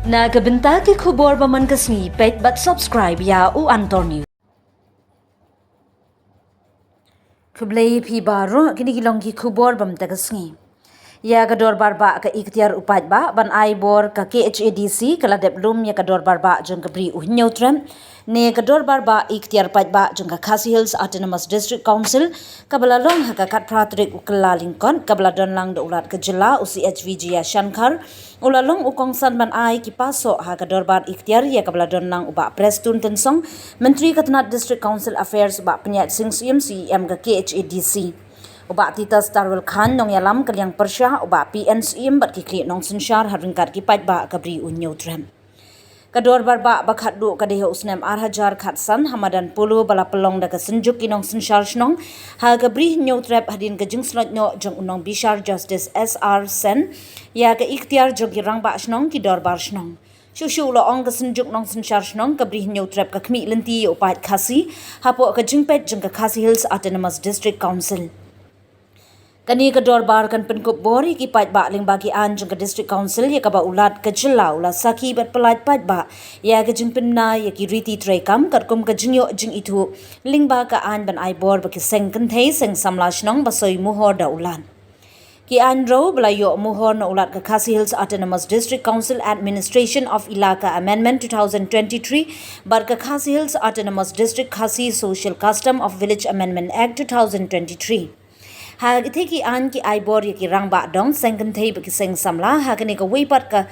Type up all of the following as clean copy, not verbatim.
Na kabenta ki khubor baman kasni pet but subscribe ya u antor news. Kublai pi baro kini kilong ki khubor bam takasni. Ya kador barba ka ikhtiar upat ba ban ai bor ka KHADC kala deplum ya kador barba jong kabri uhnyotrem ne kador barba ikhtiar pat ba jong ka Khasi Hills Autonomous District Council kabala long ha ka kat pratrik ukla lingkon kabala don lang do ulat ka jila UCHVG ya shankar ulalong ukong san ban ai ki paso ha kador bar ikhtiar ya kabala don lang uba prestun tensong menteri katnat District Council Affairs ba penyat sing CM ka KHADC uba titas Darul Khan nong yalam kalyang persya uba PNCM bat kikli nong Synshar haringkat kipat ba kabri unyotrem. Kador barba bakhat du kadehe usnem arhajar khatsan hamadan pulu bala pelong daga senjuk kinong Synshar shnong ha kabri nyotrep hadin kajing slot no jong unong bishar Justice SR Sen ya ka ikhtiar jogi rang ba shnong ki dor bar shnong. Shushu lo ong ka senjuk nong Synshar shnong kabri nyotrep ka khmi lenti upat khasi hapo kajing pet jong ka Khasi Hills Autonomous District Council. Kani kador bar kan penkup bori ki pat ba lyngba ki an jong ka District Council ya ka ba ulat ka jila ula saki bat pelat pat ba ya ka jing penna ya ki Riti kam kat kum ka jingyo jing ithuh lyngba ka an ban ai bor ba ki seng kan thei seng samla shnong ba soi muhor da ulan ki an ro bla yo muhor na ulat ka Khasi Hills Autonomous District Council Administration of Ilaka Amendment 2023 bar ka Khasi Hills Autonomous District Khasi Social Custom of Village Amendment Act 2023 ha ithe ki an ki ai bor ki rang ba dong sengkan thei ba ki seng samla ha kani ka weipat ka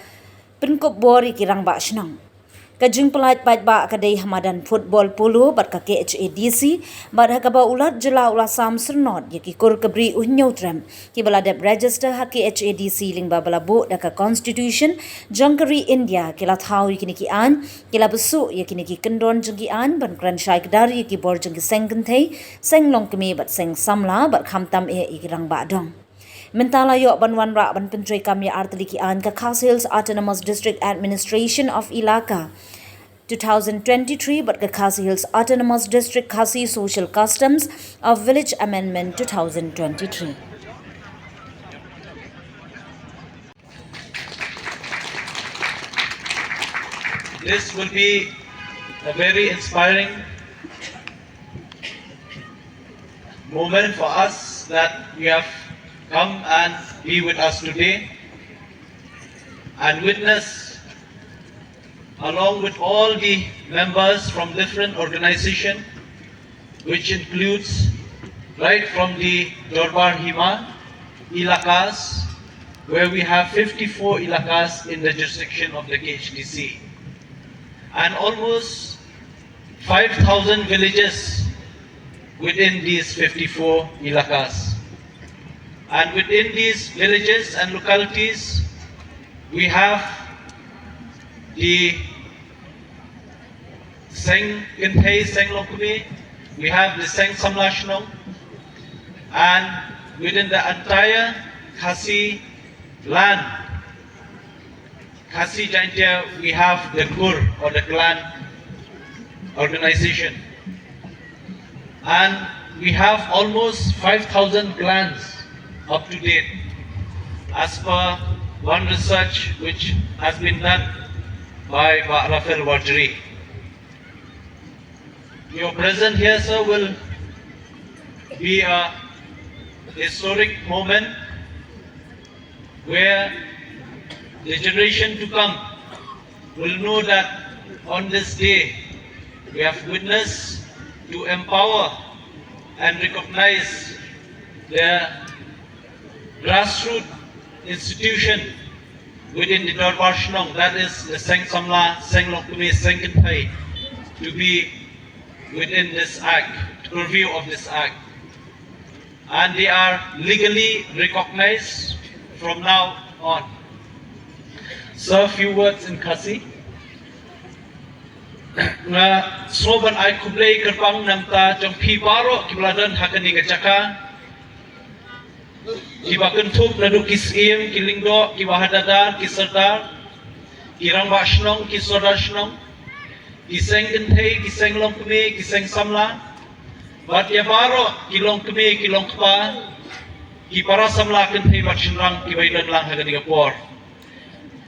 pinkop bor ki rang ba shnong ka jing pelat pat ba ka dei hamadan football polo bat ka KHADC bar ha ka ba ulat jela ula sam sernot ki kur kabri uhnyotrem ki bala deb register ha KHADC lyngba bala bo da ka constitution jongkari India ki la thau ki ki an ki la besu ki ki kendon jong ki an ban kran shai dar ki bor jong ki sengkan thei seng long kme bat seng samla bat khamtam ki rang ba dong Mentala yo banwan ra ban pentri kami artli ki an ka Khasi Hills Autonomous District Administration of Ilaka 2023 but ka Khasi Hills Autonomous District Khasi Social Customs of Village Amendment 2023. This will be a very inspiring moment for us that you have come and be with us today and witness along with all the members from different organizations, which includes right from the Dorbar Hima ilakas, where we have 54 ilakas in the jurisdiction of the KHDC, and almost 5,000 villages within these 54 ilakas. And within these villages and localities, we have the Seng Kinthei Seng Lokumi, we have the Seng Samla Shnong, and within the entire Khasi land, Khasi Jaintia, we have the Kur or the clan organization. And we have almost 5,000 clans up to date, as per one research which has been done by Rafael Wajri. Your presence here, sir, will be a historic moment where the generation to come will know that on this day we have witnessed to empower and recognize the grassroot institution within the Dorbar Shnong, that is the Seng Samla, Seng Lokumi, Seng Kinthai, to be within this act, purview of this act. And they are legally recognized from now on. Sir, few words in Khasi. Nga soban ay kublay kerpang namta jong pibaro kibladan hakani kacaka kiba kentuk nadu kisim kilingdo kiba hadadar kisardar kirang ba shnong kisordar shnong kiseng kenthei kiseng longkme kiseng samla bat ya baro kilong kme kilong kpa ki para samla kenthei bat shinrang ki baidan lang hagani gapor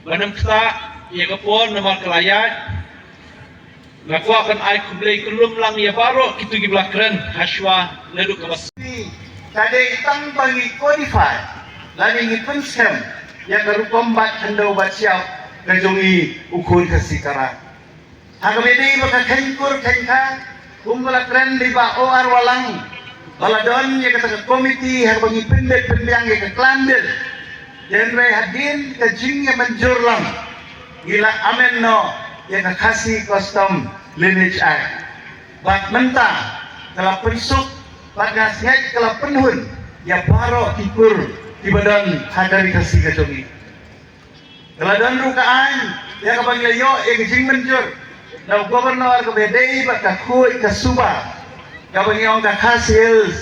banam kta ia kapon nomor kelayat nakwa kan ai kublai kulum lang ia baro kitu giblakren haswa ledu kabas Tadi tang bagi qualify lani ngipun Skhem yang kerukombat handau baciau kejungi ukun kesikara hagamedi baka kengkur kengka kumbalakren di ba OR walang baladon yang kata komiti hagamedi pendek-pendek yang ke klandel dan hadin kejing yang menjurlang gila amen no yang kasih custom lineage act bat mentah telah pensuk bagas ngai telah penhun ya baro tikur di badan hadari kasih kejongi telah dan rukaan yang kepanggil yo yang kejing menjur na gubernur ke bedai bat kakui ke suba kepanggil orang kahasil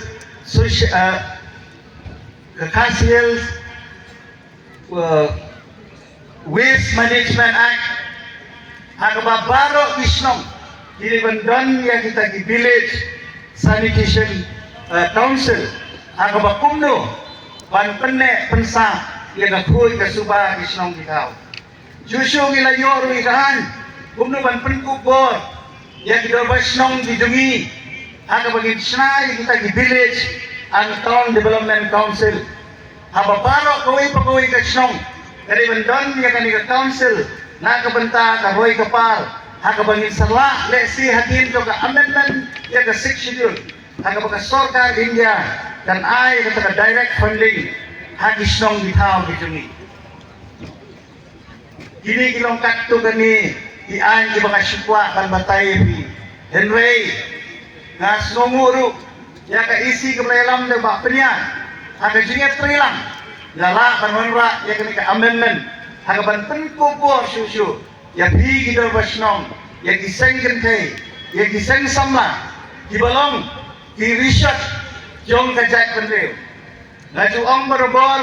kahasil Waste Management Act hagaba baro isnong dili bandon ya kita di village sanitation council hagaba kumno ban penne pensa ya gakui ka suba isnong bitaw jusyo gila yoru ikahan kumno ban penkubor ya kita basnong dijungi hagaba gisna kita di village and town development council haba baro kawai ka isnong dari bandon ya kani ka council na kabenta ka hoy kapal hakabangin sarla lesi hatin to ka amendment ya ka 6 schedule hakabaka sarkar India dan ai ka direct funding hagisnong bitaw bijungi kini kilong kakto kani ian ki mga sipwa kan batay bi Henry nga snonguru ya ka isi ka melam de ba penya hagajinga trilang lala panwanra ya kani ka amendment hagaban penkubur susu ya bi gidor basnong ya giseng gentay ya giseng samla dibalong di research jong kajak penrew ngaju ong berobor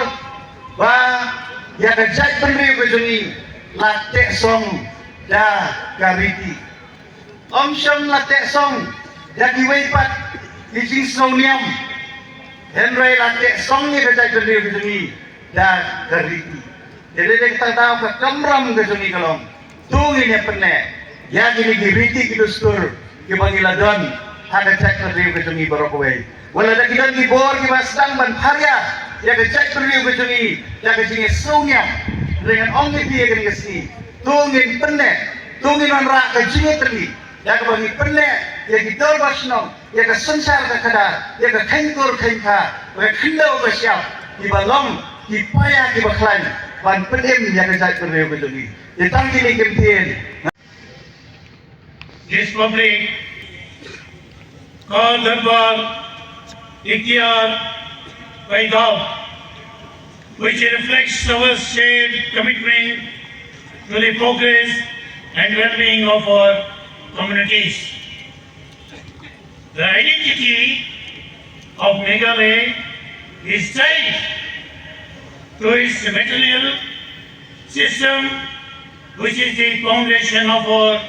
ba ya kajak penrew bejungi latte song da gariti om syong latte song da giwaipat ijing snoniam Henry latte song ni kajak penrew bejungi da gariti jadi kita tahu ke kamram ke sungi kalong tungin yang pernah ya gini giriti kidustur kibangiladon hada cek terliu ke sungi barokowai wala da kidan gibor kibasdang ban harya ya ke cek terliu ke sungi ya ke sungi sunya dengan ongi dia gini kesi tungin pernah tungin onra ke sungi terli ya ke bangi pernah ya gidor basnong ya ke Synshar ke kadar ya ke kengkur kengka ya ke kendau ke siap dibalong dipaya dibaklan ban pedem yang kejat berdua berdua. Ditang kini kemtian. This public called Darbar Ikhtiar Paidao, which reflects our shared commitment to the progress and well-being of our communities. The identity of Meghalaya is tied to its material system, which is the foundation of our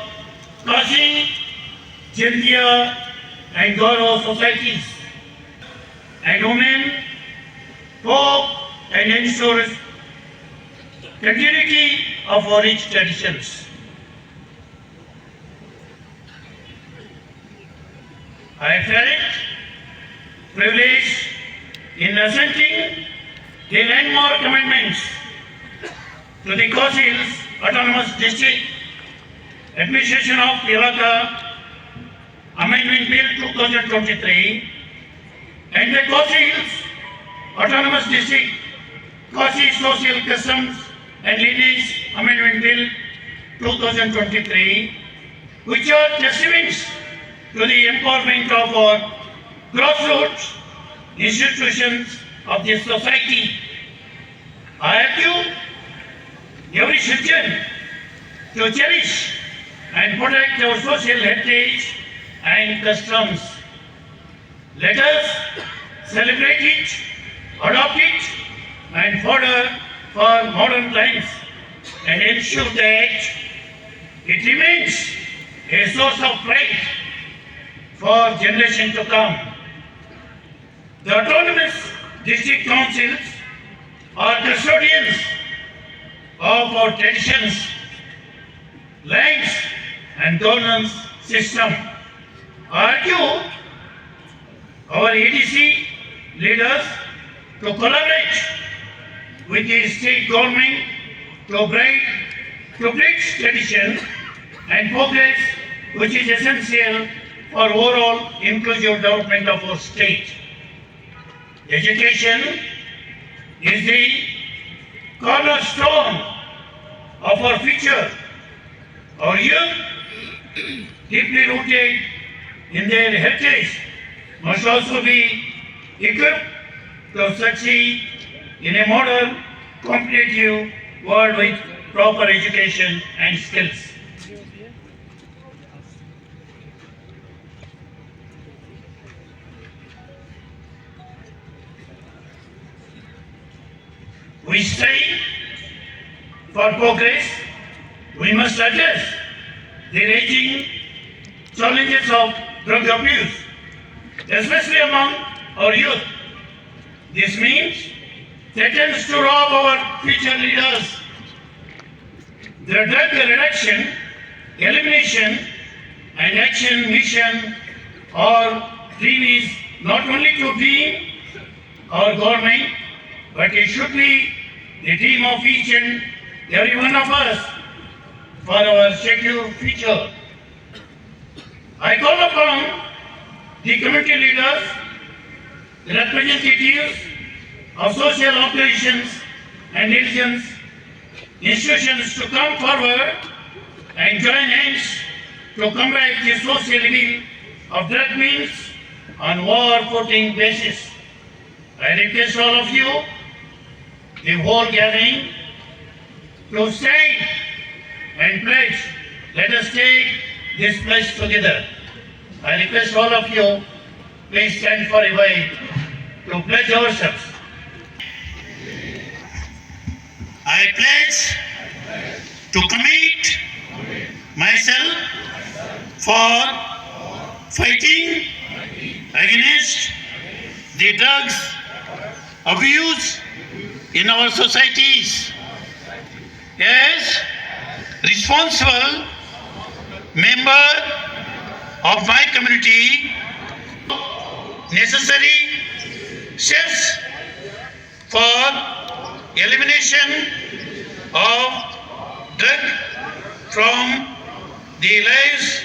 Kasi, Jintia, and Garo societies, and women, folk, and ensures continuity of our rich traditions. I felt privileged in assenting the landmark amendments to the Kosil's Autonomous District Administration of Iraka Amendment Bill 2023 and the Kosil's Autonomous District Kosi Social Customs and Lineage Amendment Bill 2023, which are testaments to the empowerment of our grassroots institutions of this society. I urge every citizen to cherish and protect our social heritage and customs. Let us celebrate it, adopt it, and further for modern times, and ensure that it remains a source of pride for generations to come. The autonomous district councils are custodians of our traditions lands and governance system. Urged our ADC leaders to collaborate with the state government to bridge tradition and progress, which is essential for overall inclusive development of our state. Education is the cornerstone of our future. Our youth, deeply rooted in their heritage, must also be equipped to succeed in a modern, competitive world with proper education and skills. We strive for progress. We must address the raging challenges of drug abuse, especially among our youth. This means threatens to rob our future leaders. The drug reduction, elimination, and action mission or dream is not only to be our government, but it should be the dream of each and every one of us for our secure future. I call upon the community leaders, the representatives of social operations and religions institutions to come forward and join hands to combat the social evil of drug means on war-footing basis. I request all of you, the whole gathering, to stand and pledge. Let us take this pledge together. I request all of you, please stand for a while to pledge ourselves. I pledge to commit myself for fighting against the drugs abuse in our societies. As responsible member of my community, necessary steps for elimination of drug from the lives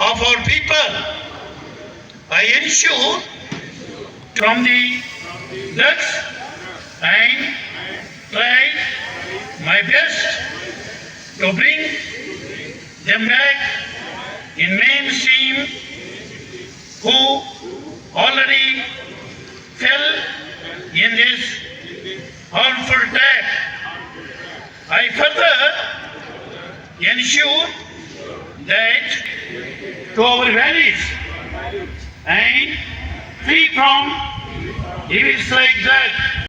of our people. I ensure from the drugs and try my best to bring them back in mainstream who already fell in this harmful trap. I further ensure that to our values and free from evils like that